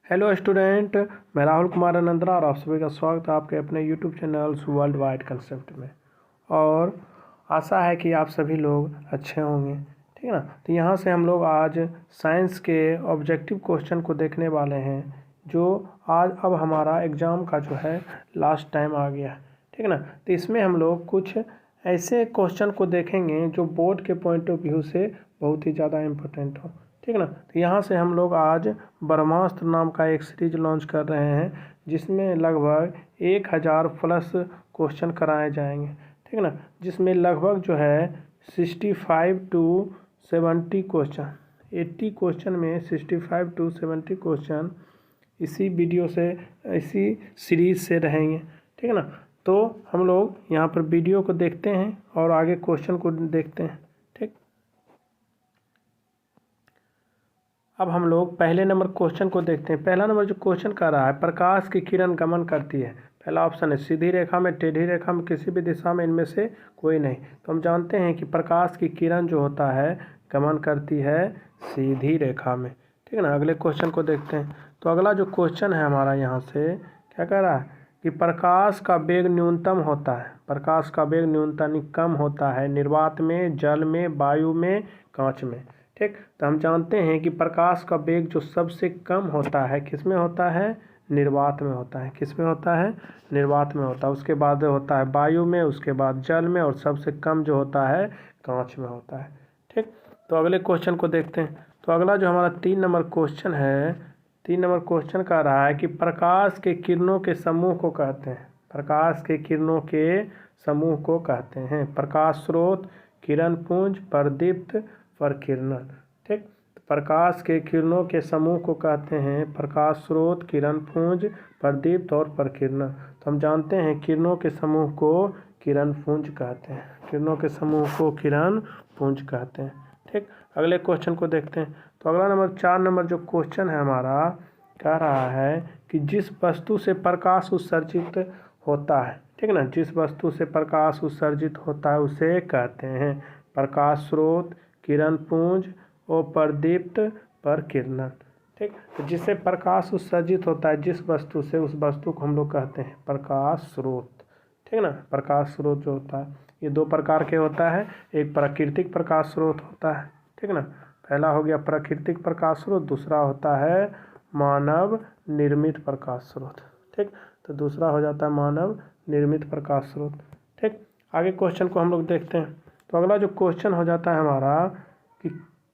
Hello student, मैं राहुल कुमार अनंतरा और आप सभी का स्वागत है आपके अपने YouTube channel world wide concept में। और आशा है कि आप सभी लोग अच्छे होंगे, ठीक है ना। तो यहाँ से हम लोग आज साइंस के ऑब्जेक्टिव क्वेश्चन को देखने वाले हैं, जो आज अब हमारा एग्ज़ाम का जो है लास्ट टाइम आ गया, ठीक है ना। तो इसमें हम लोग कुछ ऐसे क्वेश्चन को देखेंगे जो बोर्ड के पॉइंट ऑफ व्यू से बहुत ही ज़्यादा इम्पोर्टेंट हो, ठीक है ना। तो यहाँ से हम लोग आज ब्रह्मास्त्र नाम का एक सीरीज लॉन्च कर रहे हैं, जिसमें लगभग 1000 प्लस क्वेश्चन कराए जाएंगे, ठीक है ना। जिसमें लगभग जो है 65 टू 70 क्वेश्चन, 80 क्वेश्चन में 65 टू 70 क्वेश्चन इसी वीडियो से, इसी सीरीज से रहेंगे, ठीक है ना। तो हम लोग यहाँ पर वीडियो को देखते हैं और आगे क्वेश्चन को देखते हैं, ठीक। अब हम लोग पहले नंबर क्वेश्चन को देखते हैं। पहला नंबर जो क्वेश्चन कर रहा है, प्रकाश की किरण गमन करती है। पहला ऑप्शन है सीधी रेखा में, टेढ़ी रेखा में, किसी भी दिशा में, इनमें से कोई नहीं। तो हम जानते हैं कि प्रकाश की किरण जो होता है गमन करती है सीधी रेखा में, ठीक है ना। अगले क्वेश्चन को देखते हैं। तो अगला जो क्वेश्चन है हमारा यहाँ से क्या कह रहा है कि प्रकाश का वेग न्यूनतम होता है, प्रकाश का वेग न्यूनतम कम होता है निर्वात में, जल में, वायु में, कांच में, ठीक। तो हम जानते हैं कि प्रकाश का वेग जो सबसे कम होता है किस में होता है, निर्वात में होता है। किस में होता है, निर्वात में होता है। उसके बाद होता है वायु में, उसके बाद जल में, और सबसे कम जो होता है कांच में होता है, ठीक। तो अगले क्वेश्चन को देखते हैं। तो अगला जो हमारा 3 नंबर क्वेश्चन है, 3 नंबर क्वेश्चन कह रहा है कि प्रकाश के किरणों के समूह को कहते हैं, प्रकाश के किरणों के समूह को कहते हैं प्रकाश स्रोत, किरण पुंज, प्रदीप्त, प्रकीर्णन, ठीक। प्रकाश के किरणों के समूह को कहते हैं प्रकाश स्रोत, किरण पुंज, प्रदीप्त और प्रकीर्णन। तो हम जानते हैं किरणों के समूह को किरण पुंज कहते हैं, किरणों के समूह को किरण पुंज कहते हैं, ठीक। अगले क्वेश्चन को देखते हैं। तो अगला नंबर 4 नंबर जो क्वेश्चन है हमारा कह रहा है कि जिस वस्तु से प्रकाश उत्सर्जित होता है, ठीक है ना, जिस वस्तु से प्रकाश उत्सर्जित होता है उसे कहते हैं प्रकाश स्रोत, किरण पुंज और प्रदीप्त प्रकीर्णन, ठीक। तो जिससे प्रकाश उत्सर्जित होता है जिस वस्तु से, उस वस्तु को हम लोग कहते हैं प्रकाश स्रोत, ठीक है ना। प्रकाश स्रोत जो होता है ये 2 प्रकार के होता है, एक प्राकृतिक प्रकाश स्रोत होता है, ठीक है ना। पहला हो गया प्राकृतिक प्रकाश स्रोत, दूसरा होता है मानव निर्मित प्रकाश स्रोत, ठीक। तो दूसरा हो जाता है मानव निर्मित प्रकाश स्रोत, ठीक। आगे क्वेश्चन को हम लोग देखते हैं। तो अगला जो क्वेश्चन हो जाता है हमारा कि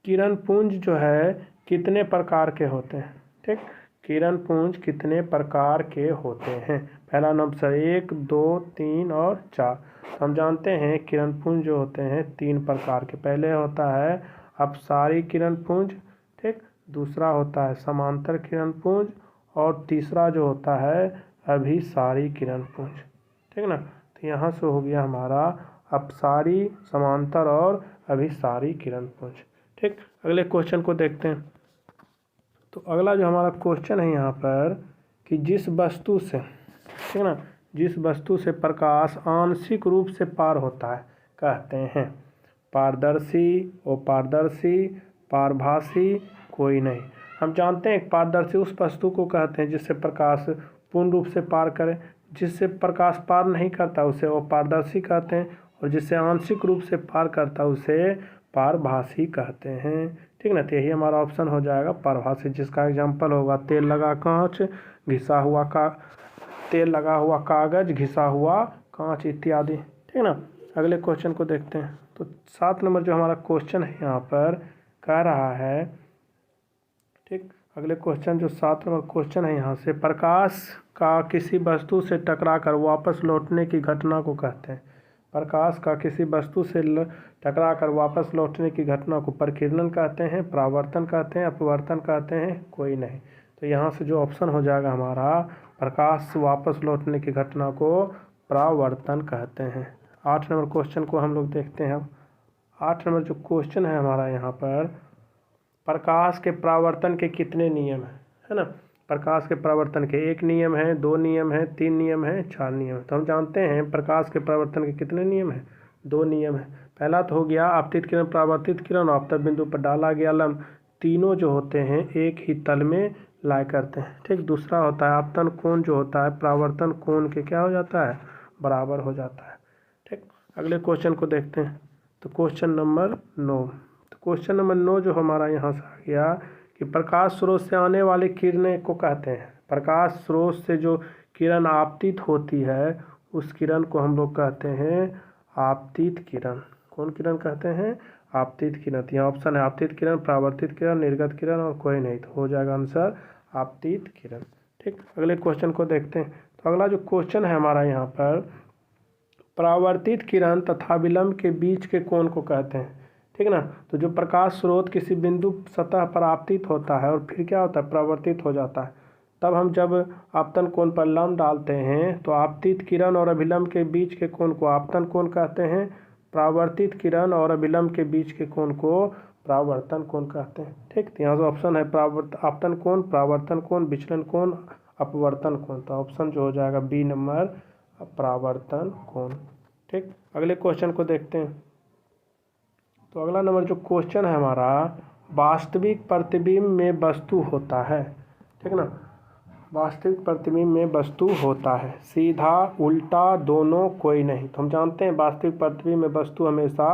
किरण पुंज जो है कितने प्रकार के होते हैं, ठीक। किरण पुंज कितने प्रकार के होते हैं। पहला नंबर 1, 2, 3 और 4। तो हम जानते हैं किरण पुंज जो होते हैं 3 प्रकार के। पहले होता है अपसारी किरण पुंज, ठीक। दूसरा होता है समांतर किरण पुंज, और तीसरा जो होता है अभिसारी किरण पुंज, ठीक ना। तो यहाँ से हो गया हमारा अपसारी, समांतर और अभिसारी किरण पुंज, ठीक। अगले क्वेश्चन को देखते हैं। तो अगला जो हमारा क्वेश्चन है यहाँ पर कि जिस वस्तु से, ठीक ना, जिस वस्तु से प्रकाश आंशिक रूप से पार होता है कहते हैं पारदर्शी, अपारदर्शी, पारभासी, कोई नहीं। हम जानते हैं पारदर्शी उस वस्तु को कहते हैं जिससे प्रकाश पूर्ण रूप से पार करे, जिससे प्रकाश पार नहीं करता उसे अपारदर्शी कहते हैं, और जिससे आंशिक रूप से पार करता उसे पारभासी कहते हैं, ठीक ना। तो यही हमारा ऑप्शन हो जाएगा पारभासी, जिसका एग्जाम्पल होगा तेल लगा कांच, घिसा हुआ तेल लगा हुआ कागज, घिसा हुआ कांच इत्यादि, ठीक ना। अगले क्वेश्चन को देखते हैं। तो 7 नंबर जो हमारा क्वेश्चन है यहाँ पर कह रहा है, ठीक। अगले क्वेश्चन जो 7 नंबर क्वेश्चन है यहाँ से प्रकाश का किसी वस्तु से टकराकर वापस लौटने की घटना को कहते हैं, प्रकाश का किसी वस्तु से टकराकर वापस लौटने की घटना को प्रकीर्णन कहते हैं, परावर्तन कहते हैं, अपवर्तन कहते हैं, कोई नहीं। तो यहाँ से जो ऑप्शन हो जाएगा हमारा प्रकाश वापस लौटने की घटना को परावर्तन कहते हैं। 8 नंबर क्वेश्चन को हम लोग देखते हैं। अब 8 नंबर जो क्वेश्चन है हमारा यहाँ पर प्रकाश के परावर्तन के कितने नियम हैं, है ना। प्रकाश के परावर्तन के 1 नियम है, 2 नियम है, 3 नियम है, 4 नियम है। तो हम जानते हैं प्रकाश के परावर्तन के कितने नियम हैं, 2 नियम है। पहला तो हो गया आपतित किरण, परावर्तित किरण, आपतन बिंदु पर डाला गया लम्ब, तीनों जो होते हैं एक ही तल में लाई करते हैं। ठीक, दूसरा होता है आपतन कोण जो होता है परावर्तन कोण के क्या हो जाता है, बराबर हो जाता है। ठीक, अगले क्वेश्चन को देखते हैं। तो क्वेश्चन नंबर 9, तो क्वेश्चन नंबर 9 जो हमारा यहाँ से आ गया कि प्रकाश स्रोत से आने वाली किरणें को कहते हैं, प्रकाश स्रोत से जो किरण आपतित होती है उस किरण को हम लोग कहते हैं आपतित किरण। कौन किरण कहते हैं, आपतित किरण। यहाँ ऑप्शन है आपतित किरण, परावर्तित किरण, निर्गत किरण और कोई नहीं, तो हो जाएगा आंसर आपतित किरण। ठीक, अगले क्वेश्चन को देखते हैं। तो अगला जो क्वेश्चन है हमारा यहाँ पर, परावर्तित किरण तथा विलंब के बीच के कोण को कहते हैं। ठीक ना, तो जो प्रकाश स्रोत किसी बिंदु सतह पर आपतित होता है और फिर क्या होता है, परावर्तित हो जाता है, तब हम जब आपतन कोण पर लंब डालते हैं तो आपतित किरण और अभिलंब के बीच के कोण को आपतन कोण कहते हैं, परावर्तित किरण और अभिलंब के बीच के कोण को परावर्तन कोण कहते हैं। ठीक, तो यहाँ से ऑप्शन है आपतन कोण, परावर्तन कोण, विचलन कोण, अपवर्तन कोण, तो ऑप्शन जो हो जाएगा बी नंबर, परावर्तन कोण। ठीक, अगले क्वेश्चन को देखते हैं। तो अगला नंबर जो क्वेश्चन है हमारा, वास्तविक प्रतिबिंब में वस्तु होता है। ठीक ना, वास्तविक प्रतिबिंब में वस्तु होता है, सीधा उल्टा दोनों कोई नहीं। तो हम जानते हैं वास्तविक प्रतिबिंब में वस्तु हमेशा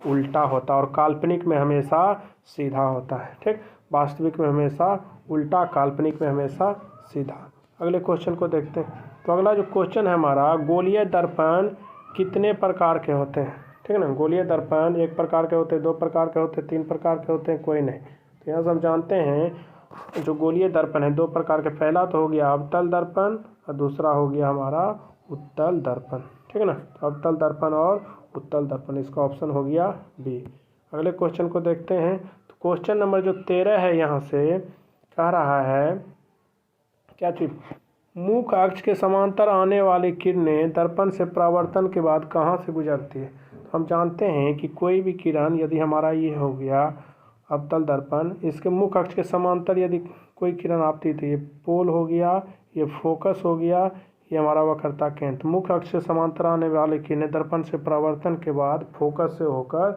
उल्टा होता है और काल्पनिक में हमेशा सीधा होता है। ठीक, वास्तविक में हमेशा उल्टा, काल्पनिक में हमेशा सीधा। अगले क्वेश्चन को देखते हैं। तो अगला जो क्वेश्चन है हमारा, गोलीय दर्पण कितने प्रकार के होते हैं। ठीक है ना, गोलीय दर्पण एक प्रकार के होते हैं, दो प्रकार के होते हैं, तीन प्रकार के होते हैं, कोई नहीं। तो यहाँ से हम जानते हैं जो गोलीय दर्पण है दो प्रकार के, पहला तो हो गया अवतल दर्पण और दूसरा हो गया हमारा उत्तल दर्पण। ठीक है ना, तो अवतल दर्पण और उत्तल दर्पण, इसका ऑप्शन हो गया बी। अगले क्वेश्चन को देखते हैं। तो क्वेश्चन नंबर जो 13 है यहाँ से कह रहा है क्या चीज, मुख्य अक्ष के समांतर आने वाली किरणें दर्पण से परावर्तन के बाद कहाँ से गुजरती है। तो हम जानते हैं कि कोई भी किरण यदि हमारा ये हो गया अवतल दर्पण, इसके मुख्य अक्ष के समांतर यदि कोई किरण आपतित है, ये पोल हो गया, ये फोकस हो गया, ये हमारा वक्रता केंद्र, मुख्य अक्ष से समांतर आने वाली किरणें दर्पण से परावर्तन के बाद फोकस से होकर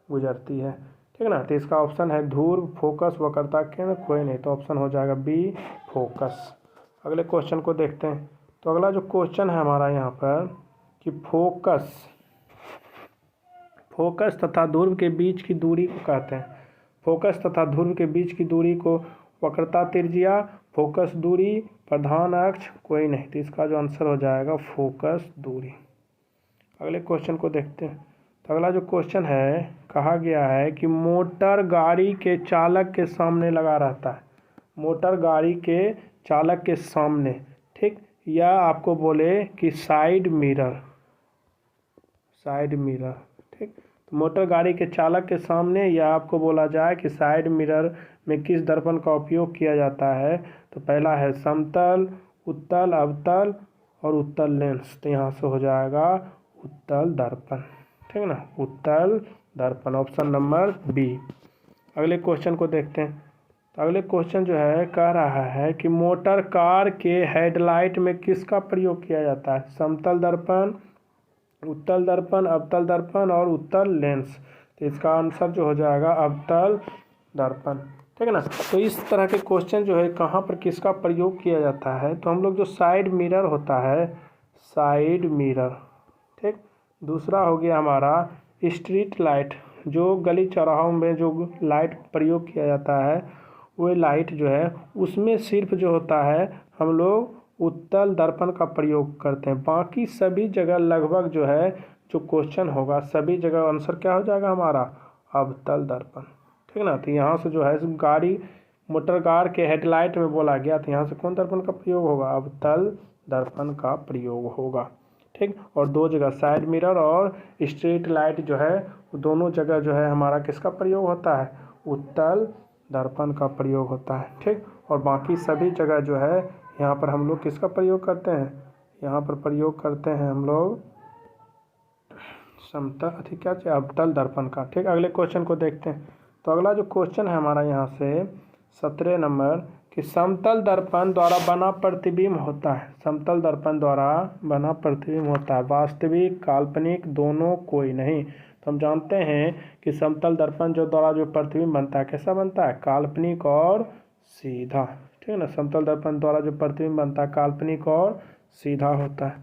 गुजरती है। ठीक है ना, तो इसका ऑप्शन है ध्रुव, फोकस, वक्रता केंद्र, कोई नहीं, तो ऑप्शन हो जाएगा बी फोकस। अगले क्वेश्चन को देखते हैं। तो अगला जो क्वेश्चन है हमारा यहाँ पर कि फोकस तथा ध्रुव के बीच की दूरी को कहते हैं, फोकस तथा ध्रुव के बीच की दूरी को वक्रता त्रिज्या, फोकस दूरी, प्रधान अक्ष, कोई नहीं, तो इसका जो आंसर हो जाएगा फोकस दूरी। अगले क्वेश्चन को देखते हैं। तो अगला जो क्वेश्चन है, कहा गया है कि मोटर गाड़ी के चालक के सामने लगा रहता है, मोटर गाड़ी के चालक के सामने। ठीक, या आपको बोले कि साइड मिरर, ठीक, तो मोटर गाड़ी के चालक के सामने, या आपको बोला जाए कि साइड मिरर में किस दर्पण का उपयोग किया जाता है। तो पहला है समतल, उत्तल, अवतल और उत्तल लेंस, तो यहाँ से हो जाएगा उत्तल दर्पण। ठीक है ना, उत्तल दर्पण, ऑप्शन नंबर बी। अगले क्वेश्चन को देखते हैं। तो अगले क्वेश्चन जो है कह रहा है कि मोटर कार के हेडलाइट में किसका प्रयोग किया जाता है, समतल दर्पण, उत्तल दर्पण, अवतल दर्पण और उत्तल लेंस, तो इसका आंसर जो हो जाएगा अवतल दर्पण। ठीक है ना, तो इस तरह के क्वेश्चन जो है कहाँ पर किसका प्रयोग किया जाता है, तो हम लोग जो साइड मिरर होता है, साइड मिरर, ठीक, दूसरा हो गया हमारा स्ट्रीट लाइट, जो गली चौराहों में जो लाइट प्रयोग किया जाता है वो लाइट जो है उसमें सिर्फ जो होता है हम लोग उत्तल दर्पण का प्रयोग करते हैं, बाकी सभी जगह लगभग जो है जो क्वेश्चन होगा सभी जगह आंसर क्या हो जाएगा हमारा अवतल दर्पण। ठीक है ना, तो यहाँ से जो है गाड़ी मोटर कार के हेडलाइट में बोला गया, तो यहाँ से कौन दर्पण का प्रयोग होगा, अवतल दर्पण का प्रयोग होगा। ठीक, और दो जगह साइड मिरर और स्ट्रीट लाइट जो है दोनों जगह जो है हमारा किसका प्रयोग होता है, उत्तल दर्पण का प्रयोग होता है। ठीक, और बाकी सभी जगह जो है यहाँ पर हम लोग किसका प्रयोग करते हैं, यहाँ पर प्रयोग करते हैं हम लोग समतल क्या चाहिए अवतल दर्पण का। ठीक, अगले क्वेश्चन को देखते हैं। तो अगला जो क्वेश्चन है हमारा यहाँ से 17 नंबर कि समतल दर्पण द्वारा बना प्रतिबिंब होता है, समतल दर्पण द्वारा बना प्रतिबिंब होता है, वास्तविक, काल्पनिक, दोनों, कोई नहीं। तो हम जानते हैं कि समतल दर्पण जो द्वारा जो प्रतिबिंब बनता है कैसा बनता है, काल्पनिक और सीधा। ठीक है ना। समतल दर्पण द्वारा जो प्रतिबिंब बनता है काल्पनिक और सीधा होता है।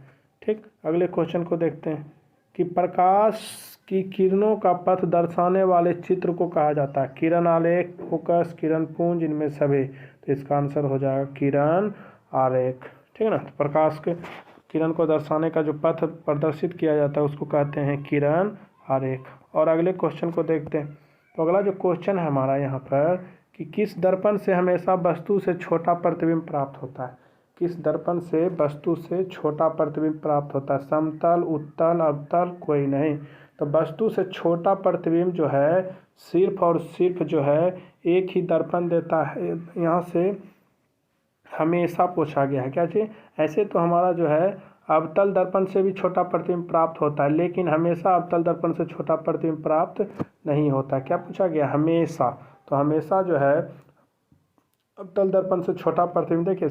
ठीक, अगले क्वेश्चन को देखते हैं कि प्रकाश की किरणों का पथ दर्शाने वाले चित्र को कहा जाता है। किरण आलेख, फोकस, किरण पुंज, इनमें सभी। तो इसका आंसर हो जाएगा किरण आलेख। ठीक है ना। तो प्रकाश के किरण को दर्शाने का जो पथ प्रदर्शित किया जाता है उसको कहते हैं किरण आरेख। और अगले क्वेश्चन को देखते हैं। तो अगला जो क्वेश्चन है हमारा यहाँ पर कि किस दर्पण से हमेशा वस्तु से छोटा प्रतिबिंब प्राप्त होता है। किस दर्पण से वस्तु से छोटा प्रतिबिंब प्राप्त होता है। समतल, उत्तल, अवतल, कोई नहीं। तो वस्तु से छोटा प्रतिबिंब जो है सिर्फ और सिर्फ जो है एक ही दर्पण देता है। यहाँ से हमेशा पूछा गया है क्या चीज़। ऐसे तो हमारा जो है अवतल दर्पण से भी छोटा प्रतिबिंब प्राप्त होता है, लेकिन हमेशा अवतल दर्पण से छोटा प्रतिबिंब प्राप्त नहीं होता। क्या पूछा गया, हमेशा। तो हमेशा जो है अवतल दर्पण से छोटा प्रतिबिंब, देखिए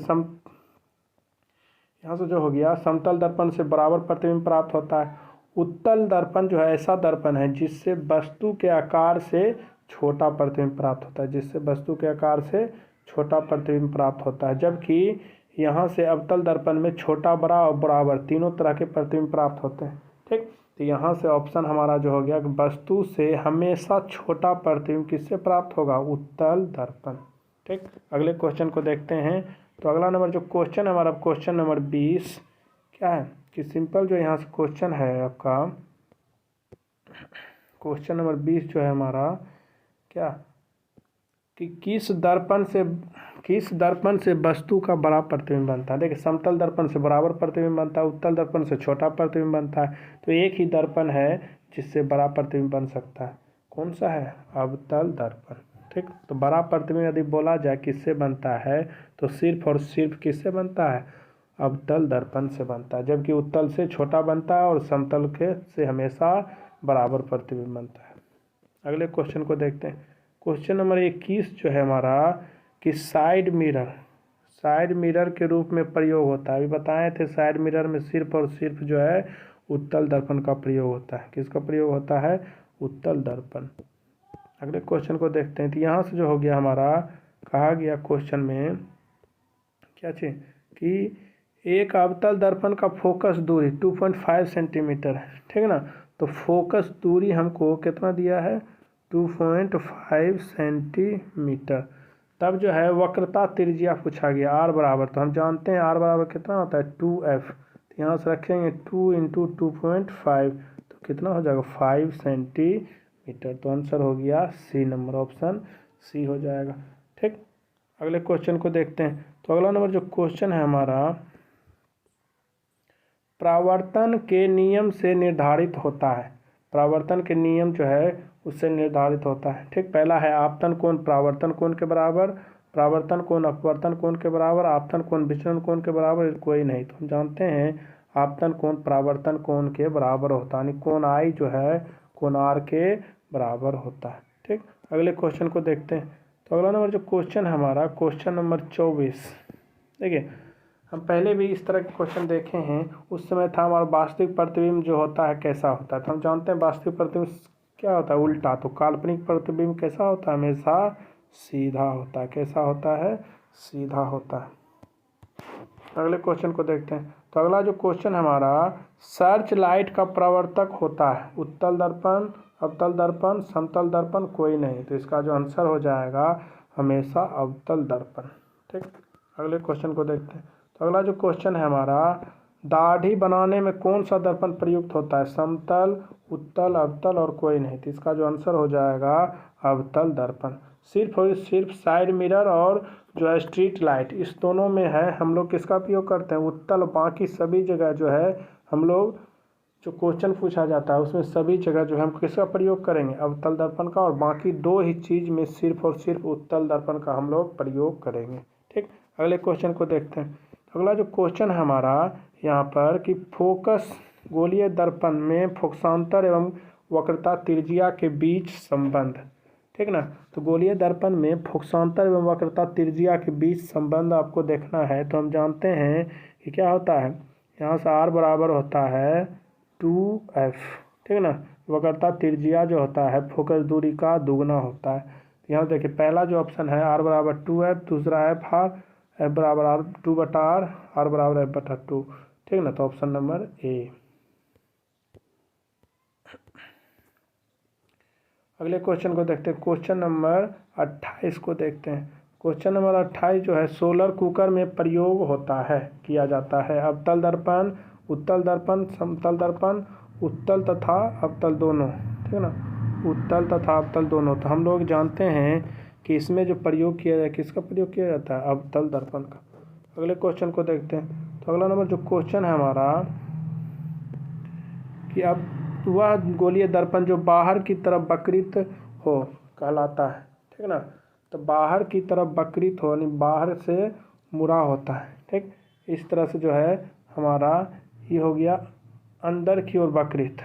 यहाँ से जो हो गया समतल दर्पण से बराबर प्रतिबिंब प्राप्त होता है। उत्तल दर्पण जो है ऐसा दर्पण है जिससे वस्तु के आकार से छोटा प्रतिबिंब प्राप्त होता है, जिससे वस्तु के आकार से छोटा प्रतिबिंब प्राप्त होता है। जबकि यहाँ से अवतल दर्पण में छोटा, बड़ा और बराबर तीनों तरह के प्रतिबिंब प्राप्त होते हैं। ठीक, तो यहाँ से ऑप्शन हमारा जो हो गया कि वस्तु से हमेशा छोटा प्रतिबिंब किससे प्राप्त होगा, उत्तल दर्पण। ठीक, अगले क्वेश्चन को देखते हैं। तो अगला नंबर जो क्वेश्चन है हमारा क्वेश्चन नंबर 20 क्या है कि सिंपल जो यहाँ से क्वेश्चन है आपका क्वेश्चन नंबर 20 जो है हमारा क्या कि किस दर्पण से वस्तु का बड़ा प्रतिबिंब बनता है। देखिए समतल दर्पण से बराबर प्रतिबिंब बनता है, उत्तल दर्पण से छोटा प्रतिबिंब बनता है। तो एक ही दर्पण है जिससे बड़ा प्रतिबिंब बन सकता है, कौन सा है, अवतल दर्पण। ठीक, तो बड़ा प्रतिबिंब यदि बोला जाए किससे बनता है तो सिर्फ और सिर्फ किससे बनता है, अवतल दर्पण से बनता है। जबकि उत्तल से छोटा बनता है और समतल के से हमेशा बराबर प्रतिबिंब बनता है। अगले क्वेश्चन को देखते हैं। क्वेश्चन नंबर 21 जो है हमारा कि साइड मिरर के रूप में प्रयोग होता है। अभी बताए थे साइड मिरर में सिर्फ और सिर्फ जो है उत्तल दर्पण का प्रयोग होता है। किसका प्रयोग होता है, उत्तल दर्पण। अगले क्वेश्चन को देखते हैं। तो यहाँ से जो हो गया हमारा कहा गया क्वेश्चन में क्या चीज़ कि एक अवतल दर्पण का फोकस दूरी 2.5 सेंटीमीटर है। ठीक है ना। तो फोकस दूरी हमको कितना दिया है, 2.5 सेंटीमीटर। तब जो है वक्रता त्रिज्या पूछा गया आर बराबर, तो हम जानते हैं आर बराबर कितना होता है 2f। तो यहाँ से रखेंगे 2 × 2.5 तो कितना हो जाएगा 5 सेंटीमीटर। तो आंसर हो गया सी नंबर, ऑप्शन सी हो जाएगा। ठीक, अगले क्वेश्चन को देखते हैं। तो अगला नंबर जो क्वेश्चन है हमारा परावर्तन के नियम से निर्धारित होता है। परावर्तन के नियम जो है उससे निर्धारित होता है। ठीक, पहला है आपतन कोण परावर्तन कोण के बराबर, परावर्तन कोण अपवर्तन कोण के बराबर, आपतन कोण विचलन कोण के बराबर, कोई नहीं। तो हम जानते हैं आपतन कोण परावर्तन कोण के बराबर होता है, यानी कोण आई जो है कोण आर के बराबर होता है। ठीक, अगले क्वेश्चन को देखते हैं। तो अगला नंबर जो क्वेश्चन है हमारा क्वेश्चन नंबर 24। देखिए हम पहले भी इस तरह के क्वेश्चन देखे हैं। उस समय था हमारा वास्तविक प्रतिबिंब जो होता है कैसा होता है। तो हम जानते हैं वास्तविक प्रतिबिंब क्या होता है, उल्टा। तो काल्पनिक प्रतिबिंब कैसा होता है, हमेशा सीधा होता है। कैसा होता है, सीधा होता है। अगले क्वेश्चन को देखते हैं। तो अगला जो क्वेश्चन हमारा सर्च लाइट का प्रवर्तक होता है उत्तल दर्पण, अवतल दर्पण, समतल दर्पण, कोई नहीं। तो इसका जो आंसर हो जाएगा हमेशा अवतल दर्पण। ठीक, अगले क्वेश्चन को देखते हैं। तो अगला जो क्वेश्चन है हमारा दाढ़ी बनाने में कौन सा दर्पण प्रयुक्त होता है, समतल, उत्तल, अवतल और कोई नहीं। तो इसका जो आंसर हो जाएगा अवतल दर्पण। सिर्फ और सिर्फ साइड मिरर और जो है स्ट्रीट लाइट, इस दोनों में है हम लोग किसका उपयोग करते हैं, उत्तल। बाकी सभी जगह जो है हम लोग जो क्वेश्चन पूछा जाता है उसमें सभी जगह जो है हम किसका प्रयोग करेंगे, अवतल दर्पण का। और बाकी दो ही चीज़ में सिर्फ और सिर्फ उत्तल दर्पण का हम लोग प्रयोग करेंगे। ठीक, अगले क्वेश्चन को देखते हैं। अगला जो क्वेश्चन है हमारा यहाँ पर कि फोकस गोलीय दर्पण में फोकसांतर एवं वक्रता त्रिज्या के बीच संबंध। ठीक ना। तो गोलीय दर्पण में फोकसांतर एवं वक्रता त्रिज्या के बीच संबंध आपको देखना है। तो हम जानते हैं कि क्या होता है, यहाँ से r बराबर होता है 2f। ठीक ना। वक्रता त्रिज्या जो होता है फोकस दूरी का दुगना होता है। तो यहाँ देखिए पहला जो ऑप्शन है r बराबर 2f, दूसरा f r एफ बराबर आर 2/r, आर बराबर F/2, ठीक ना। तो ऑप्शन नंबर ए। अगले क्वेश्चन को देखते हैं, क्वेश्चन नंबर 28 को देखते हैं। क्वेश्चन नंबर 28 जो है सोलर कुकर में प्रयोग होता है, किया जाता है। अवतल दर्पण, उत्तल दर्पण, समतल दर्पण, उत्तल तथा अवतल दोनों, ठीक ना, उत्तल तथा अवतल दोनों। तो हम लोग जानते हैं कि इसमें जो प्रयोग किया जाए, किसका प्रयोग किया जाता है, अवतल दर्पण का। अगले क्वेश्चन को देखते हैं। तो अगला नंबर जो क्वेश्चन है हमारा कि अब वह गोलीय दर्पण जो बाहर की तरफ वक्रित हो कहलाता है, ठीक ना। तो बाहर की तरफ वक्रित हो यानी बाहर से मुड़ा होता है, ठीक। इस तरह से जो है हमारा ये हो गया अंदर की ओर वक्रित,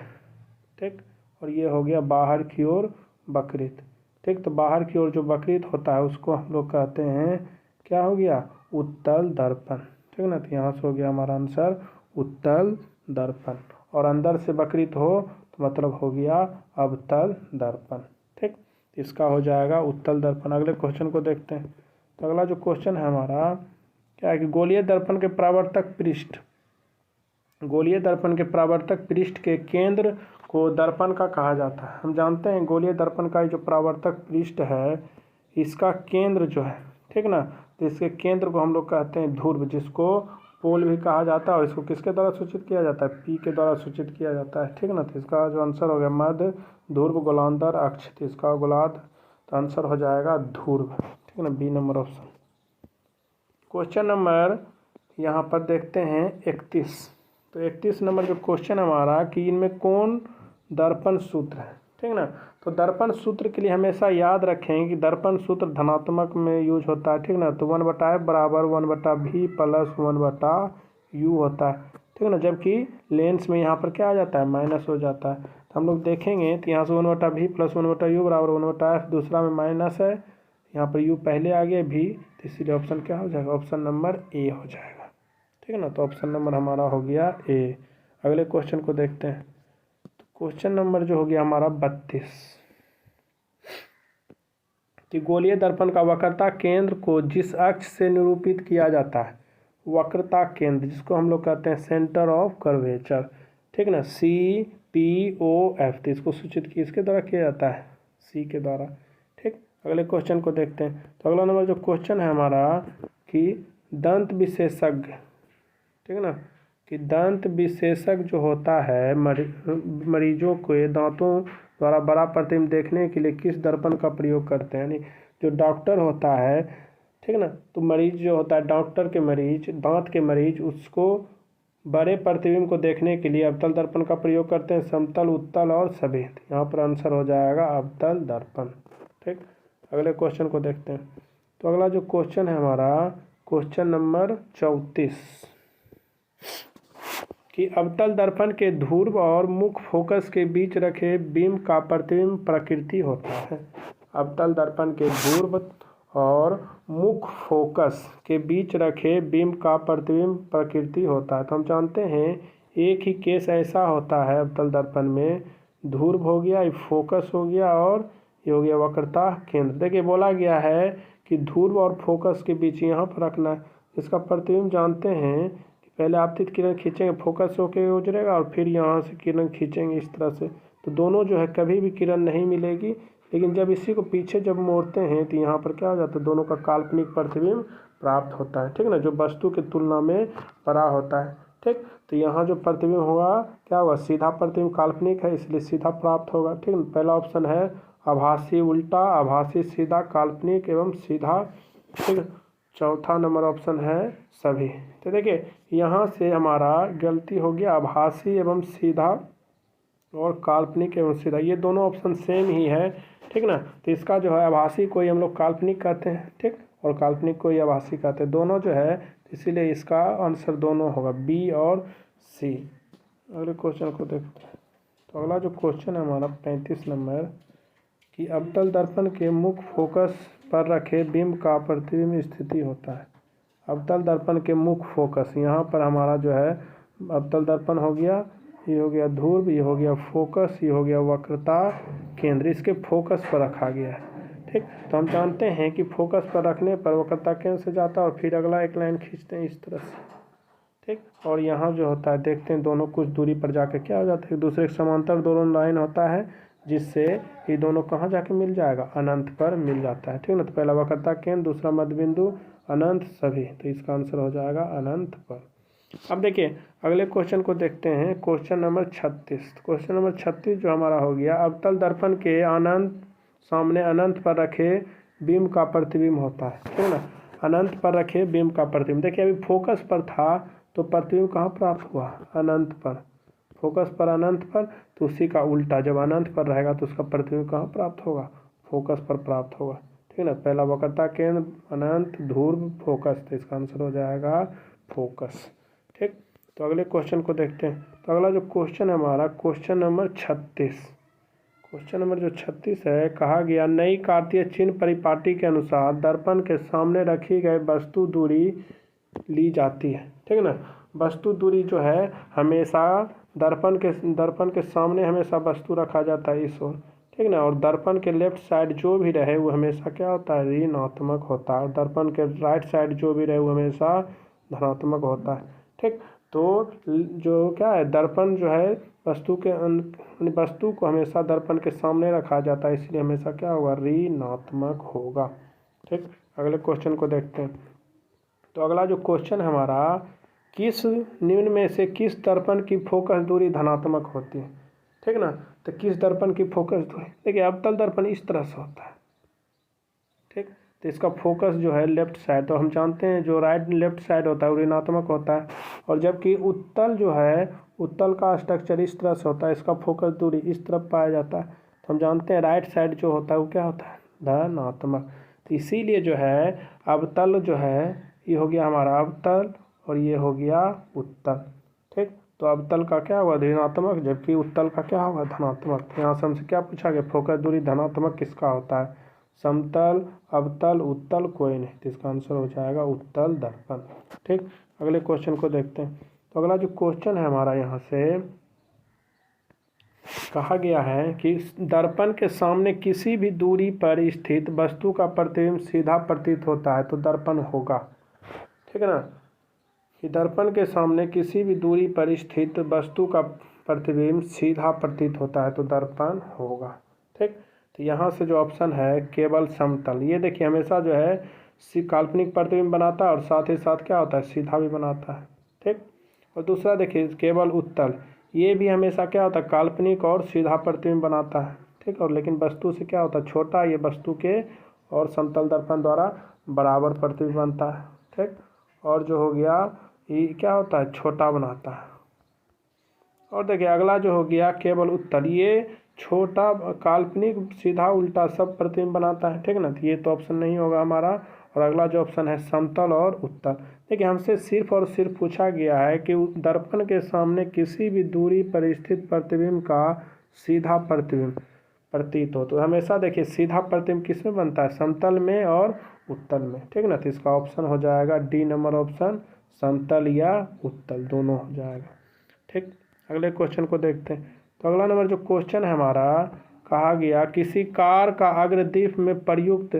ठीक, और ये हो गया बाहर की ओर वक्रित, ठीक। तो बाहर की ओर जो वक्रित होता है उसको हम लोग कहते हैं, क्या हो गया, उत्तल दर्पण, ठीक ना। तो यहाँ से हो गया हमारा आंसर उत्तल दर्पण। और अंदर से वक्रित हो तो मतलब हो गया अवतल दर्पण, ठीक। इसका हो जाएगा उत्तल दर्पण। अगले क्वेश्चन को देखते हैं। तो अगला जो क्वेश्चन है हमारा क्या है कि गोलीय दर्पण के परावर्तक पृष्ठ, गोलीय दर्पण के परावर्तक पृष्ठ के केंद्र को दर्पण का कहा जाता है। हम जानते हैं गोलीय दर्पण का जो परावर्तक पृष्ठ है इसका केंद्र जो है, ठीक ना, तो इसके केंद्र को हम लोग कहते हैं ध्रुव, जिसको पोल भी कहा जाता है। और इसको किसके द्वारा सूचित किया जाता है, पी के द्वारा सूचित किया जाता है, ठीक ना। तो इसका जो आंसर हो गया मध्य ध्रुव गोलांतर अक्ष, तो इसका गोलार्ध, तो आंसर हो जाएगा ध्रुव, ठीक ना, B number option. Question number यहाँ पर देखते हैं 31। तो 31 नंबर जो क्वेश्चन हमारा कि इनमें कौन दर्पण सूत्र है, ठीक ना। तो दर्पण सूत्र के लिए हमेशा याद रखें कि दर्पण सूत्र धनात्मक में यूज होता है, ठीक ना। तो 1/f बराबर 1/v प्लस 1/u होता है, ठीक ना। जबकि लेंस में यहाँ पर क्या आ जाता है, माइनस हो जाता है। तो हम लोग देखेंगे तो यहाँ से 1/v प्लस 1/u बराबर 1/f, दूसरा में माइनस है, यहाँ पर u पहले आ गया v, तो इसीलिए ऑप्शन क्या हो जाएगा, ऑप्शन नंबर ए हो जाएगा, ठीक है ना। तो ऑप्शन नंबर हमारा हो गया ए। अगले क्वेश्चन को देखते हैं। तो क्वेश्चन नंबर जो हो गया हमारा 32 कि गोलीय दर्पण का वक्रता केंद्र को जिस अक्ष से निरूपित किया जाता है, वक्रता केंद्र जिसको हम लोग कहते हैं सेंटर ऑफ कर्वेचर, ठीक ना, CPOF, तो इसको सूचित किसके द्वारा किया जाता है, सी के द्वारा, ठीक। अगले क्वेश्चन को देखते हैं। तो अगला नंबर जो क्वेश्चन है हमारा कि दंत विशेषज्ञ, ठीक ना, कि दंत विशेषज्ञ जो होता है मरीजों के दांतों द्वारा बड़ा प्रतिबिंब देखने के लिए किस दर्पण का प्रयोग करते हैं। यानी जो डॉक्टर होता है, ठीक ना, तो मरीज जो होता है डॉक्टर के मरीज, दांत के मरीज, उसको बड़े प्रतिबिंब को देखने के लिए अवतल दर्पण का प्रयोग करते हैं, समतल, उत्तल और सफेद। यहाँ पर आंसर हो जाएगा अवतल दर्पण, ठीक। अगले क्वेश्चन को देखते हैं। तो अगला जो क्वेश्चन है हमारा क्वेश्चन नंबर 34 कि अवतल दर्पण के ध्रुव और मुख्य फोकस के बीच रखे बिंब का प्रतिबिंब प्रकृति होता है। अवतल दर्पण के ध्रुव और मुख्य फोकस के बीच रखे बिंब का प्रतिबिंब प्रकृति होता है। तो हम जानते हैं एक ही केस ऐसा होता है अवतल दर्पण में, ध्रुव हो गया, ये फोकस हो गया और ये हो गया वक्रता केंद्र। देखिए बोला गया है कि ध्रुव और फोकस के बीच यहाँ पर रखना है। इसका प्रतिबिंब जानते हैं कि पहले आपतित किरण खींचेंगे, फोकस होकर गुजरेगा और फिर यहाँ से किरण खींचेंगे इस तरह से, तो दोनों जो है कभी भी किरण नहीं मिलेगी। लेकिन जब इसी को पीछे जब मोड़ते हैं तो यहाँ पर क्या हो जाता है, दोनों का काल्पनिक प्रतिबिंब प्राप्त होता है, ठीक ना, जो वस्तु की तुलना में बड़ा होता है, ठीक। तो यहाँ जो प्रतिबिंब होगा क्या हुआ, सीधा प्रतिबिंब काल्पनिक है इसलिए सीधा प्राप्त होगा, ठीक ना। पहला ऑप्शन है आभासी उल्टा, आभासी सीधा, काल्पनिक एवं सीधा, ठीक। चौथा नंबर ऑप्शन है सभी। तो देखिए यहाँ से हमारा गलती हो गया, आभासी एवं सीधा और काल्पनिक एवं सीधा, ये दोनों ऑप्शन सेम ही है, ठीक ना। तो इसका जो है आभासी को ही हम लोग काल्पनिक कहते हैं, ठीक, और काल्पनिक को ही आभासी कहते हैं, दोनों जो है, इसीलिए इसका आंसर दोनों होगा बी और सी। अगले क्वेश्चन को देखते हैं। तो अगला जो क्वेश्चन है हमारा 35 नंबर कि अवतल दर्पण के मुख्य फोकस पर रखे बिंब का प्रतिबिंब स्थिति होता है। अवतल दर्पण के मुख्य फोकस, यहाँ पर हमारा जो है अवतल दर्पण हो गया, ये हो गया ध्रुव, ये हो गया फोकस, ये हो गया वक्रता केंद्र, इसके फोकस पर रखा गया है, ठीक। तो हम जानते हैं कि फोकस पर रखने पर वक्रता केंद्र से जाता है और फिर अगला एक लाइन खींचते हैं इस तरह से, ठीक। और यहाँ जो होता है देखते हैं दोनों कुछ दूरी पर जाकर क्या हो जाता है, एक दूसरे के समांतर दोनों लाइन होता है, जिससे ये दोनों कहाँ जाके मिल जाएगा, अनंत पर मिल जाता है, ठीक ना। तो पहला वक्रता केंद्र, दूसरा मध्य बिंदु, अनंत सभी, तो इसका आंसर हो जाएगा अनंत पर। अब देखिए अगले क्वेश्चन को देखते हैं, क्वेश्चन नंबर 36। क्वेश्चन नंबर 36 जो हमारा हो गया, अवतल दर्पण के अनंत सामने अनंत पर रखे बिंब का प्रतिबिंब होता है, ठीक ना। अनंत पर रखे बिंब का प्रतिबिंब, देखिए अभी फोकस पर था तो प्रतिबिंब कहाँ प्राप्त हुआ, अनंत पर। फोकस पर अनंत पर, तो उसी का उल्टा जब अनंत पर रहेगा तो उसका प्रतिबिंब कहाँ प्राप्त होगा, फोकस पर प्राप्त होगा, ठीक ना। पहला वक्रता केंद्र, अनंत, ध्रुव, फोकस, तो इसका आंसर हो जाएगा फोकस, ठीक। तो अगले क्वेश्चन को देखते हैं। तो अगला जो क्वेश्चन है हमारा क्वेश्चन नंबर 36। क्वेश्चन नंबर जो 36 है, कहा गया नई कार्तीय चिन्ह परिपाटी के अनुसार दर्पण के सामने रखी गई वस्तु दूरी ली जाती है, ठीक ना। वस्तु दूरी जो है हमेशा दर्पण के सामने हमेशा वस्तु रखा जाता है इस ओर, ठीक ना। और दर्पण के लेफ्ट साइड जो भी रहे वो हमेशा क्या होता है, ऋणात्मक होता है, और दर्पण के राइट साइड जो भी रहे वो हमेशा धनात्मक होता है, ठीक। तो जो क्या है, दर्पण जो है वस्तु को हमेशा दर्पण के सामने रखा जाता है, इसलिए हमेशा क्या होगा, ऋणात्मक होगा, ठीक। अगले क्वेश्चन को देखते हैं। तो अगला जो क्वेश्चन है हमारा, किस निम्न में से किस दर्पण की फोकस दूरी धनात्मक होती है, ठीक ना। तो किस दर्पण की फोकस दूरी, देखिए अवतल दर्पण इस तरह से होता है, ठीक। तो इसका फोकस जो है लेफ्ट साइड, तो हम जानते हैं जो राइट लेफ्ट साइड होता है वो ऋणात्मक होता है, और जबकि उत्तल जो है, उत्तल का स्ट्रक्चर इस तरह से होता है, इसका फोकस दूरी इस तरफ पाया जाता है, तो हम जानते हैं राइट साइड जो होता है वो क्या होता है, धनात्मक। तो इसीलिए जो है अवतल जो है ये हो गया हमारा अवतल और ये हो गया उत्तल, ठीक। तो अवतल का क्या होगा, ऋणात्मक, जबकि उत्तल का क्या होगा, धनात्मक। यहाँ से हमसे क्या पूछा गया, फोकस दूरी धनात्मक किसका होता है, समतल, अवतल, उत्तल, कोई नहीं, तो इसका आंसर हो जाएगा उत्तल दर्पण, ठीक। अगले क्वेश्चन को देखते हैं। तो अगला जो क्वेश्चन है हमारा, यहाँ से कहा गया है कि दर्पण के सामने किसी भी दूरी पर स्थित वस्तु का प्रतिबिंब सीधा प्रतीत होता है तो दर्पण होगा, ठीक है ना। कि दर्पण के सामने किसी भी दूरी पर स्थित वस्तु का प्रतिबिंब सीधा प्रतीत होता है तो दर्पण होगा, ठीक। तो यहाँ से जो ऑप्शन है केवल समतल, ये देखिए हमेशा जो है काल्पनिक प्रतिबिंब बनाता है और साथ ही साथ क्या होता है, सीधा भी बनाता है, ठीक। और दूसरा देखिए केवल उत्तल, ये भी हमेशा क्या होता है, काल्पनिक और सीधा प्रतिबिंब बनाता है, ठीक। और लेकिन वस्तु से क्या होता है, छोटा, ये वस्तु के और समतल दर्पण द्वारा बराबर प्रतिबिंब बनता है, ठीक। और जो हो गया ये क्या होता है, छोटा बनाता है। और देखिए अगला जो हो गया केवल उत्तल, ये छोटा, काल्पनिक, सीधा, उल्टा सब प्रतिबिंब बनाता है, ठीक ना। तो ये तो ऑप्शन नहीं होगा हमारा। और अगला जो ऑप्शन है समतल और उत्तल, देखिए हमसे सिर्फ और सिर्फ पूछा गया है कि दर्पण के सामने किसी भी दूरी पर स्थित प्रतिबिंब का सीधा प्रतिबिंब प्रतीत हो, तो हमेशा देखिए सीधा प्रतिबिंब किस में बनता है, समतल में और उत्तल में, ठीक ना। तो इसका ऑप्शन हो जाएगा डी नंबर ऑप्शन, समतल या उत्तल दोनों हो जाएगा, ठीक। अगले क्वेश्चन को देखते हैं। तो अगला नंबर जो क्वेश्चन है हमारा, कहा गया किसी कार का अग्रदीप में प्रयुक्त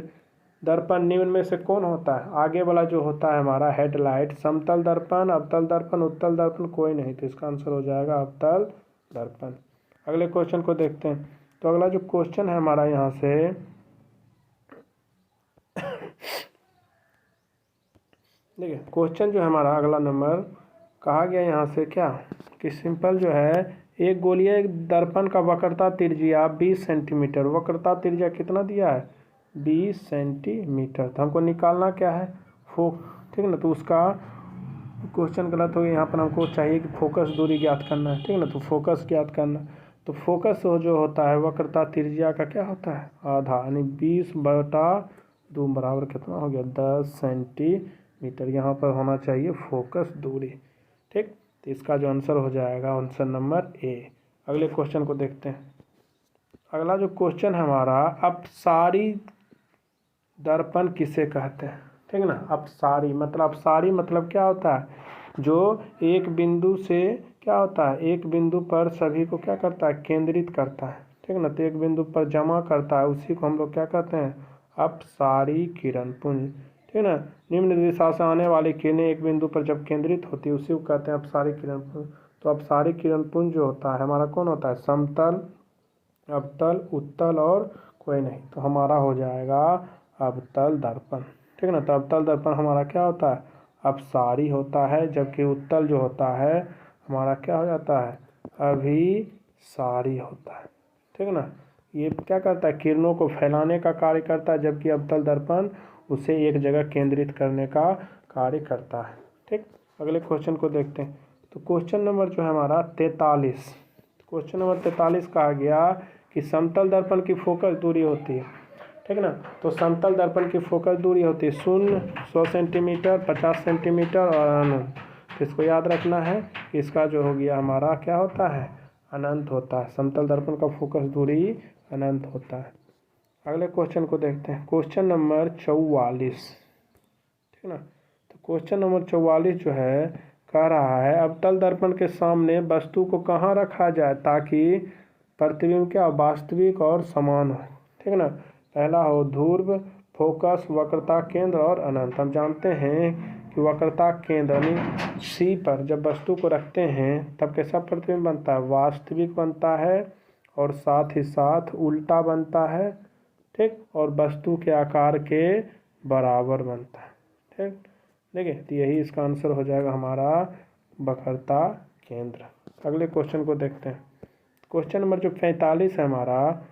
दर्पण निम्न में से कौन होता है, आगे वाला जो होता है हमारा हेडलाइट, समतल दर्पण, अवतल दर्पण, उत्तल दर्पण, कोई नहीं, तो इसका आंसर हो जाएगा अवतल दर्पण। अगले क्वेश्चन को देखते हैं। तो अगला जो क्वेश्चन है हमारा यहाँ से देखिए क्वेश्चन जो है हमारा अगला नंबर, कहा गया यहाँ से क्या कि सिंपल जो है एक गोलीय दर्पण का वक्रता त्रिज्या 20 सेंटीमीटर, वक्रता त्रिज्या कितना दिया है, 20 सेंटीमीटर। तो हमको निकालना क्या है, ठीक है ना। तो उसका क्वेश्चन गलत हो गया, यहाँ पर हमको चाहिए कि फोकस दूरी ज्ञात करना है, ठीक है ना। तो फोकस ज्ञात करना, तो फोकस जो होता है वक्रता त्रिज्या का क्या होता है, आधा, यानी 20/2 बराबर कितना हो गया, 10 सेंटीमीटर। यहाँ पर होना चाहिए फोकस दूरी, ठीक। तो इसका जो आंसर हो जाएगा आंसर नंबर ए। अगले क्वेश्चन को देखते हैं। अगला जो क्वेश्चन है हमारा, अपसारी दर्पण किसे कहते हैं, ठीक है ना। अपसारी मतलब क्या होता है, जो एक बिंदु से क्या होता है, एक बिंदु पर सभी को क्या करता है, केंद्रित करता है, ठीक है ना। तो एक बिंदु पर जमा करता है, उसी को हम लोग क्या कहते हैं, अपसारी किरण पुंज, ठीक ना। निम्न दिशा से आने वाली किरणें एक बिंदु पर जब केंद्रित होती है उसी को कहते हैं अपसारी किरण पुंज। तो अपसारी किरण पुंज जो होता है हमारा कौन होता है, समतल, अवतल, उत्तल और कोई नहीं। तो हमारा हो जाएगा अवतल दर्पण, ठीक ना। तो अवतल दर्पण हमारा क्या होता है, अपसारी होता है, जबकि उत्तल जो होता है हमारा क्या हो जाता है, अभिसारी होता है, ठीक ना। ये क्या करता है, किरणों को फैलाने का कार्य करता है, जबकि अवतल दर्पण उसे एक जगह केंद्रित करने का कार्य करता है, ठीक। अगले क्वेश्चन को देखते हैं। तो क्वेश्चन नंबर जो है हमारा 43, क्वेश्चन नंबर 43 कहा गया कि समतल दर्पण की फोकस दूरी होती है, ठीक ना। तो समतल दर्पण की फोकस दूरी होती है 0, 100 सेंटीमीटर, 50 सेंटीमीटर और अनंत। तो इसको याद रखना है कि इसका जो हो गया हमारा क्या होता है, अनंत होता है। समतल दर्पण का फोकस दूरी अनंत होता है। अगले क्वेश्चन को देखते हैं, क्वेश्चन नंबर 44, ठीक ना। तो क्वेश्चन नंबर 44 जो है कह रहा है अवतल दर्पण के सामने वस्तु को कहाँ रखा जाए ताकि प्रतिबिंब क्या वास्तविक और समान हो, ठीक ना। पहला हो ध्रुव, फोकस, वक्रता केंद्र और अनंत। हम जानते हैं कि वक्रता केंद्र यानी सी पर जब वस्तु को रखते हैं तब कैसा प्रतिबिंब बनता है, वास्तविक बनता है और साथ ही साथ उल्टा बनता है, ठीक, और वस्तु के आकार के बराबर बनता है, ठीक। देखिए तो यही इसका आंसर हो जाएगा हमारा वक्रता केंद्र। अगले क्वेश्चन को देखते हैं। क्वेश्चन नंबर जो 45 है हमारा,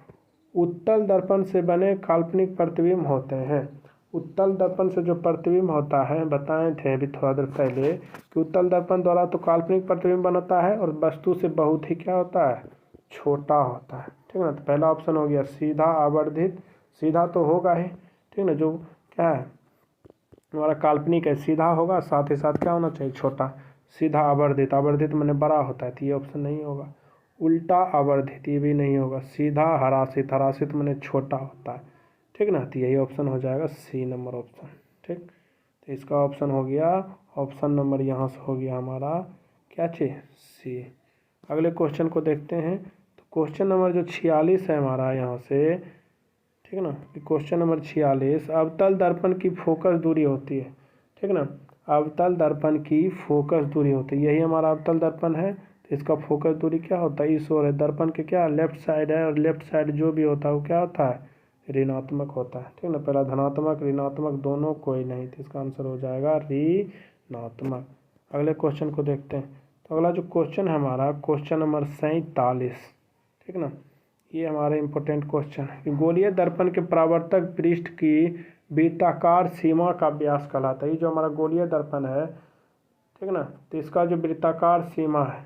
उत्तल दर्पण से बने काल्पनिक प्रतिबिंब होते हैं। उत्तल दर्पण से जो प्रतिबिंब होता है बताए थे अभी थोड़ा देर पहले कि उत्तल दर्पण द्वारा तो काल्पनिक प्रतिबिंब बनता है और वस्तु से बहुत ही क्या होता है, छोटा होता है, ठीक ना। तो पहला ऑप्शन हो गया सीधा आवर्धित, सीधा तो होगा ही, ठीक ना, जो क्या है हमारा काल्पनिक है सीधा होगा, साथ ही साथ क्या होना चाहिए, छोटा। सीधा आवर्धित, आवर्धित मैंने बड़ा होता है तो ये ऑप्शन नहीं होगा। उल्टा आवर्धित ये भी नहीं होगा। सीधा हरासित, हरासित मैंने छोटा होता है, ठीक ना। तो यही ऑप्शन हो जाएगा सी नंबर ऑप्शन, ठीक। तो इसका ऑप्शन हो गया, ऑप्शन नंबर यहाँ से हो गया हमारा क्या चीज, सी। अगले क्वेश्चन को देखते हैं। तो क्वेश्चन नंबर जो 46 है हमारा यहाँ से, ठीक ना। क्वेश्चन नंबर 46, अवतल दर्पण की फोकस दूरी होती है, ठीक ना। अवतल दर्पण की फोकस दूरी होती है, यही हमारा अवतल दर्पण है। तो इसका फोकस दूरी क्या होता है, इस ओर है, दर्पण के क्या लेफ्ट साइड है, और लेफ्ट साइड जो भी होता है वो क्या होता है, ऋणात्मक होता है, ठीक ना। पहला धनात्मक ऋणात्मक दोनों कोई नहीं, तो इसका आंसर हो जाएगा ऋणात्मक। अगले क्वेश्चन को देखते हैं। तो अगला जो क्वेश्चन है हमारा क्वेश्चन नंबर 47, ठीक ना। ये हमारा इम्पोर्टेंट क्वेश्चन है कि गोलीय दर्पण के परावर्तक पृष्ठ की वृत्ताकार सीमा का व्यास कहलाता है। ये जो हमारा गोलीय दर्पण है, ठीक ना, तो इसका जो वृत्ताकार सीमा है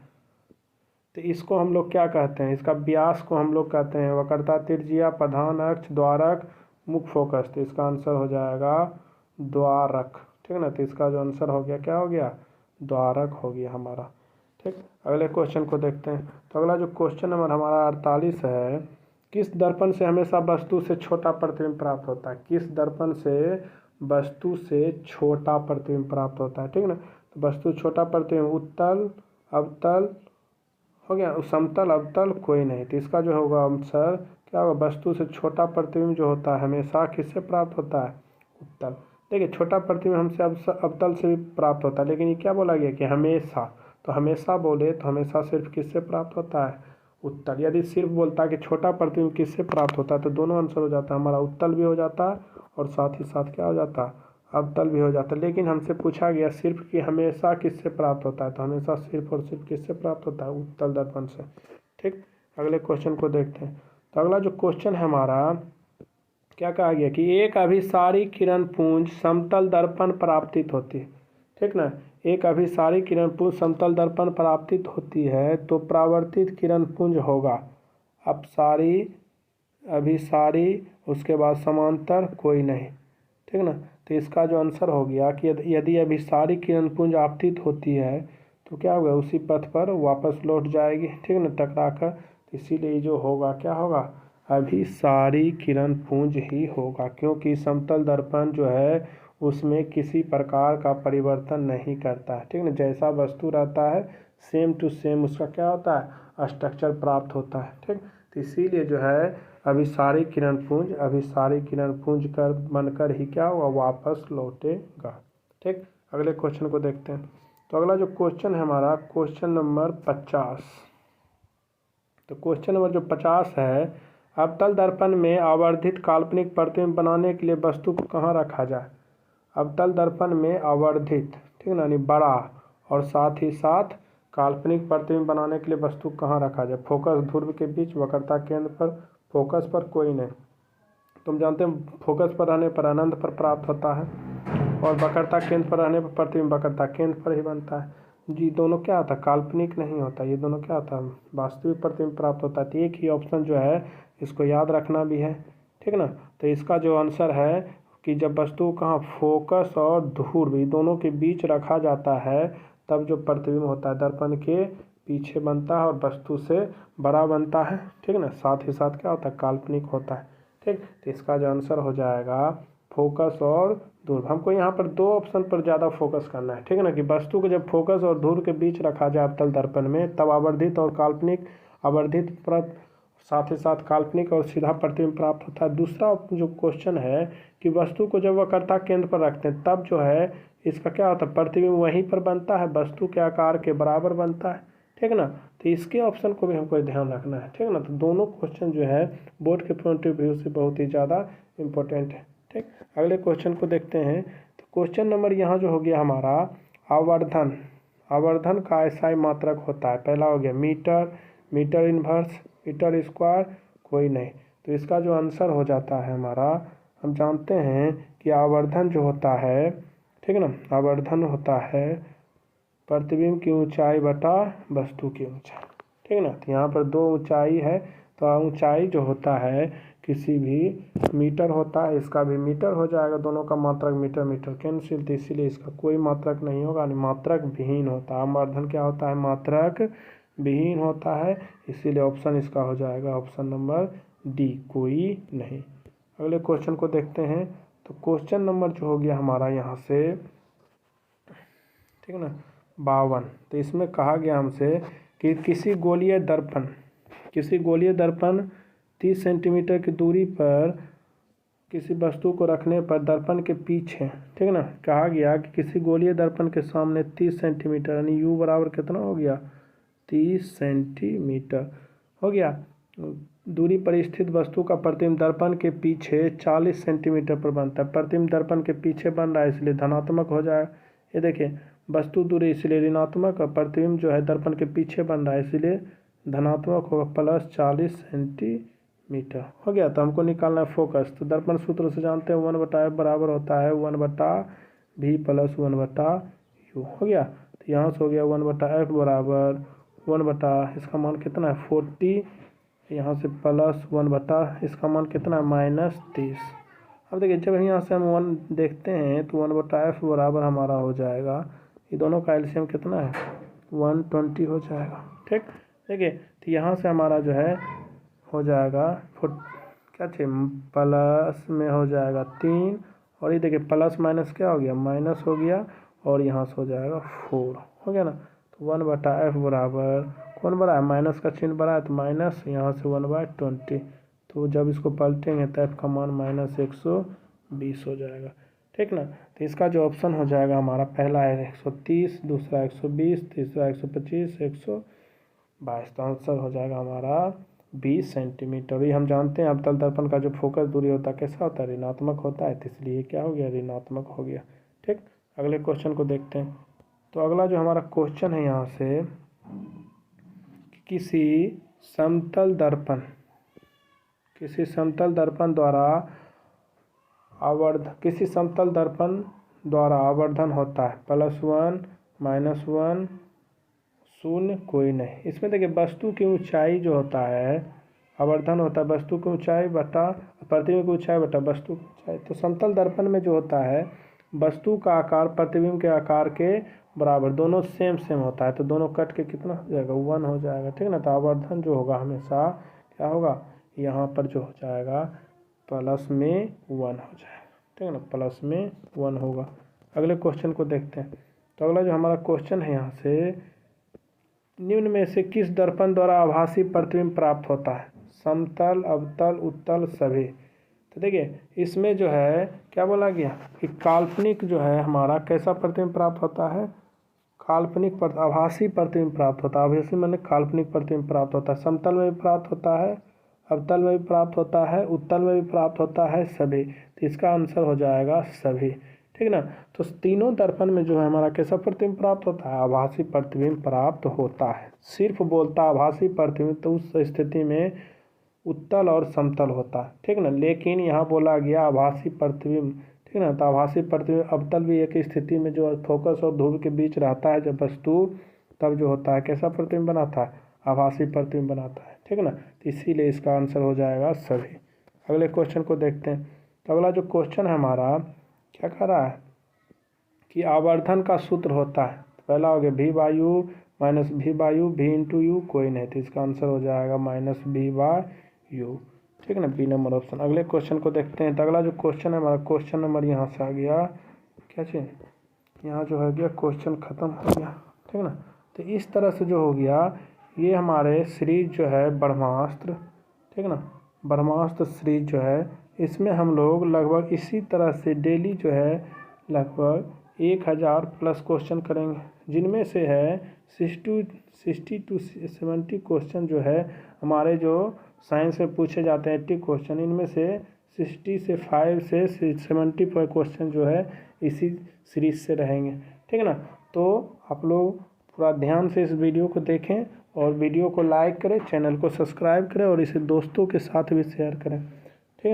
तो इसको हम लोग क्या कहते हैं, इसका व्यास को हम लोग कहते हैं वक्रता त्रिज्या, प्रधान अक्ष, द्वारक, मुख्य फोकस। तो इसका आंसर हो जाएगा द्वारक, ठीक ना। तो इसका जो आंसर हो गया क्या हो गया, द्वारक हो गया हमारा, ठीक। अगले क्वेश्चन को देखते हैं। तो अगला जो क्वेश्चन नंबर हमारा 48 है, किस दर्पण से हमेशा वस्तु से छोटा प्रतिबिंब प्राप्त होता है, किस दर्पण से वस्तु से छोटा प्रतिबिंब प्राप्त होता है, ठीक ना। तो वस्तु छोटा प्रतिबिंब उत्तल, अवतल हो गया, समतल, अवतल कोई नहीं। तो इसका जो होगा आंसर क्या होगा, वस्तु से छोटा प्रतिबिंब जो होता है हमेशा किससे प्राप्त होता है, उत्तल। देखिए छोटा प्रतिबिंब हमसे अवतल से भी प्राप्त होता है, लेकिन ये क्या बोला गया कि हमेशा, तो हमेशा बोले तो हमेशा सिर्फ किससे प्राप्त होता है, उत्तल। यदि सिर्फ बोलता है कि छोटा प्रतिबिंब किससे प्राप्त होता है तो दोनों आंसर हो जाता है, हमारा उत्तल भी हो जाता है और साथ ही साथ क्या हो जाता है, अवतल भी हो जाता है। लेकिन हमसे पूछा गया सिर्फ कि हमेशा किससे प्राप्त होता है, तो हमेशा सिर्फ और सिर्फ किससे प्राप्त होता है, उत्तल दर्पण से, ठीक। अगले क्वेश्चन को देखते हैं। तो अगला जो क्वेश्चन है हमारा क्या कहा गया कि एक अभिसारी किरण पुंज समतल दर्पण पर आपतित होती है, ठीक ना। एक अभिसारी किरण पुंज समतल दर्पण पर आपतित होती है तो परावर्तित किरण पुंज होगा अपसारी, अभिसारी, उसके बाद समांतर कोई नहीं, ठीक ना। तो इसका जो आंसर हो गया कि यदि अभिसारी किरण पुंज आपतित होती है तो क्या होगा, उसी पथ पर वापस लौट जाएगी, ठीक ना, टकरा कर। इसीलिए जो होगा क्या होगा, अभिसारी किरण पुंज ही होगा, क्योंकि समतल दर्पण जो है उसमें किसी प्रकार का परिवर्तन नहीं करता है, ठीक ना। जैसा वस्तु रहता है सेम टू सेम उसका क्या होता है, स्ट्रक्चर प्राप्त होता है, ठीक। तो इसीलिए जो है अभिसारी किरण पुंज कर बनकर ही क्या हुआ, वापस लौटेगा। ठीक, अगले क्वेश्चन को देखते हैं। तो अगला जो क्वेश्चन है हमारा क्वेश्चन नंबर 50। तो क्वेश्चन नंबर जो 50 है, अवतल दर्पण में आवर्धित काल्पनिक प्रतिबिंब बनाने के लिए वस्तु को कहाँ रखा जाए। अवतल दर्पण में आवर्धित, ठीक ना, यानी बड़ा और साथ ही साथ काल्पनिक प्रतिबिंब बनाने के लिए वस्तु कहाँ रखा जाए। फोकस ध्रुव के बीच, वक्रता केंद्र पर, फोकस पर कोई नहीं। तुम जानते हैं फोकस पर रहने पर अनंत पर प्राप्त होता है और वक्रता केंद्र पर रहने पर प्रतिबिंब वक्रता केंद्र पर ही बनता है। जी दोनों क्या होता है, काल्पनिक नहीं होता, ये दोनों क्या होता है, वास्तविक प्रतिबिंब प्राप्त होता है। तो एक ही ऑप्शन जो है इसको याद रखना भी है, ठीक ना। तो इसका जो आंसर है कि जब वस्तु कहाँ फोकस और ध्रुव ये दोनों के बीच रखा जाता है तब जो प्रतिबिंब होता है दर्पण के पीछे बनता है और वस्तु से बड़ा बनता है, ठीक ना। साथ ही साथ क्या होता है, काल्पनिक होता है। ठीक, तो इसका जो आंसर हो जाएगा फोकस और ध्रुव। हमको यहाँ पर दो ऑप्शन पर ज़्यादा फोकस करना है, ठीक है ना, कि वस्तु को जब फोकस और ध्रुव के बीच रखा जाए अवतल दर्पण में तब आवर्धित और काल्पनिक, आवर्धित पर साथ ही साथ काल्पनिक और सीधा प्रतिबिंब प्राप्त होता है। दूसरा जो क्वेश्चन है कि वस्तु को जब वक्रता केंद्र पर रखते हैं तब जो है इसका क्या होता है, प्रतिबिंब वहीं पर बनता है, वस्तु के आकार के बराबर बनता है, ठीक ना। तो इसके ऑप्शन को भी हमको ध्यान रखना है, ठीक ना। तो दोनों क्वेश्चन जो है बोर्ड के पॉइंट ऑफ व्यू से बहुत ही ज़्यादा इम्पोर्टेंट है। ठीक, अगले क्वेश्चन को देखते हैं। तो क्वेश्चन नंबर यहाँ जो हो गया हमारा आवर्धन, आवर्धन का SI मात्रक होता है। पहला हो गया metre, metre inverse, metre square, कोई नहीं। तो इसका जो आंसर हो जाता है हमारा, हम जानते हैं कि आवर्धन जो होता है, ठीक है ना, आवर्धन होता है प्रतिबिंब की ऊंचाई बटा वस्तु की ऊंचाई, ठीक है ना। तो यहाँ पर दो ऊंचाई है, तो ऊंचाई जो होता है किसी भी मीटर होता है, इसका भी मीटर हो जाएगा, दोनों का मात्रक मीटर मीटर कैंसिल, तो इसीलिए इसका कोई मात्रक नहीं होगा, मात्रक विहीन होता है। आवर्धन क्या होता है, मात्रक विहीन होता है, इसीलिए ऑप्शन इसका हो जाएगा ऑप्शन नंबर डी, कोई नहीं। अगले क्वेश्चन को देखते हैं। तो क्वेश्चन नंबर जो हो गया हमारा यहाँ से, ठीक है ना, 52। तो इसमें कहा गया हमसे कि किसी गोलीय दर्पण 30 सेंटीमीटर की दूरी पर किसी वस्तु को रखने पर दर्पण के पीछे, ठीक है ना, कहा गया कि किसी गोलीय दर्पण के सामने 30 सेंटीमीटर यानी यू बराबर कितना हो गया, 30 सेंटीमीटर हो गया, दूरी पर स्थित वस्तु का प्रतिबिंब दर्पण के पीछे 40 सेंटीमीटर पर बनता है। प्रतिबिंब दर्पण के पीछे बन रहा है इसलिए धनात्मक हो जाएगा। ये देखिए वस्तु दूरी इसलिए ऋणात्मक और प्रतिबिंब जो है दर्पण के पीछे बन रहा है इसलिए धनात्मक होगा, प्लस 40 सेंटीमीटर हो गया। तो हमको निकालना है फोकस। तो दर्पण सूत्र से जानते हैं 1/f बराबर होता है 1/v प्लस 1/u हो गया। तो यहाँ से हो गया 1/f बराबर 1 इसका मान कितना है 40, यहाँ से प्लस 1 इसका मान कितना है -30। अब देखिए जब यहाँ से हम 1 देखते हैं तो 1/f बराबर हमारा हो जाएगा, ये दोनों का एलसीएम कितना है 120 हो जाएगा। ठीक, देखिए तो यहाँ से हमारा जो है हो जाएगा क्या चाहिए, प्लस में हो जाएगा 3, और ये देखिए प्लस माइनस क्या हो गया, माइनस हो गया, और यहाँ से हो जाएगा 4 हो गया ना। तो 1/f बराबर कौन बड़ा है, माइनस का चिन्ह बड़ा है तो माइनस, यहाँ से 1/20। तो जब इसको पलटेंगे तो f का मान -120 हो जाएगा। ठीक ना। तो इसका जो ऑप्शन हो जाएगा हमारा पहला है 130, दूसरा 120, तीसरा 125, 122। तो आंसर हो जाएगा हमारा 20 सेंटीमीटर। ये हम जानते हैं अवतल दर्पण का जो फोकस दूरी होता है कैसा होता है, ऋणात्मक होता है, तो इसलिए क्या हो गया, ऋणात्मक हो गया। ठीक, अगले क्वेश्चन को देखते हैं। तो अगला जो हमारा क्वेश्चन है यहाँ से, किसी समतल द्वारा आवर्धन होता है +1 -1 0 कोई नहीं। इसमें देखिए वस्तु की ऊंचाई जो होता है, आवर्धन होता है वस्तु की ऊंचाई बटा प्रतिबिंब की ऊंचाई बटा वस्तु की ऊंचाई। तो समतल दर्पण में जो होता है वस्तु का आकार प्रतिबिंब के आकार के बराबर, दोनों सेम होता है, तो दोनों कट के कितना हो जाएगा 1 हो जाएगा। ठीक ना। तो आवर्धन जो होगा हमेशा क्या होगा, यहाँ पर जो हो जाएगा प्लस में 1 हो जाएगा। ठीक है ना, प्लस में 1 होगा। अगले क्वेश्चन को देखते हैं। तो अगला जो हमारा क्वेश्चन है यहाँ से, निम्न में से किस दर्पण द्वारा आभासी प्रतिबिंब प्राप्त होता है। समतल, अवतल, उत्तल सभी। तो देखिए इसमें जो है क्या बोला गया कि काल्पनिक जो है हमारा कैसा प्रतिबिंब प्राप्त होता है, काल्पनिक आभासी प्रतिबिंब प्राप्त होता है। आभासी माने काल्पनिक प्रतिबिंब प्राप्त होता है। समतल में भी प्राप्त होता है, अवतल में भी प्राप्त होता है, उत्तल में भी प्राप्त होता है, सभी। तो इसका आंसर हो जाएगा सभी, ठीक ना। तो तीनों दर्पण में जो है हमारा कैसा प्रतिबिंब प्राप्त होता है, आभासी प्रतिबिंब प्राप्त होता है। सिर्फ बोलता आभासी प्रतिबिंब तो उस स्थिति में उत्तल और समतल होता है, ठीक ना। लेकिन यहाँ बोला गया आभासी प्रतिबिंब, ठीक ना। तो आभासी प्रतिबिंब अवतल भी एक स्थिति में जो फोकस और ध्रुव के बीच रहता है जब वस्तु, तब जो होता है कैसा प्रतिबिंब बनाता है, आभासी प्रतिबिंब बनाता है, ठीक ना। तो इसीलिए इसका आंसर हो जाएगा सभी। अगले क्वेश्चन को देखते हैं। तो अगला जो क्वेश्चन है हमारा क्या कह रहा है कि आवर्धन का सूत्र होता है। तो पहला हो गया भी वायु माइनस भी वायु, भी इंटू यू कोई नहीं, तो इसका आंसर हो जाएगा माइनस भी बाय यू, ठीक है ना, बी नंबर ऑप्शन। अगले क्वेश्चन को देखते हैं। तो अगला जो क्वेश्चन है हमारा क्वेश्चन नंबर यहाँ से आ गया क्या चीज़, यहाँ जो है गया क्वेश्चन ख़त्म हो गया, ठीक ना। तो इस तरह से जो हो गया ये हमारे सीरीज जो है ब्रह्मास्त्र, ठीक ना, ब्रह्मास्त्र सीरीज जो है इसमें हम लोग लगभग इसी तरह से डेली जो है लगभग 1000 प्लस क्वेश्चन करेंगे, जिनमें से है 60 टू 70 क्वेश्चन जो है हमारे जो साइंस में पूछे जाते हैं 80 क्वेश्चन, इनमें से 60 से 5 से 75 क्वेश्चन जो है इसी सीरीज से रहेंगे, ठीक है ना। तो आप लोग पूरा ध्यान से इस वीडियो को देखें और वीडियो को लाइक करें, चैनल को सब्सक्राइब करें और इसे दोस्तों के साथ भी शेयर करें।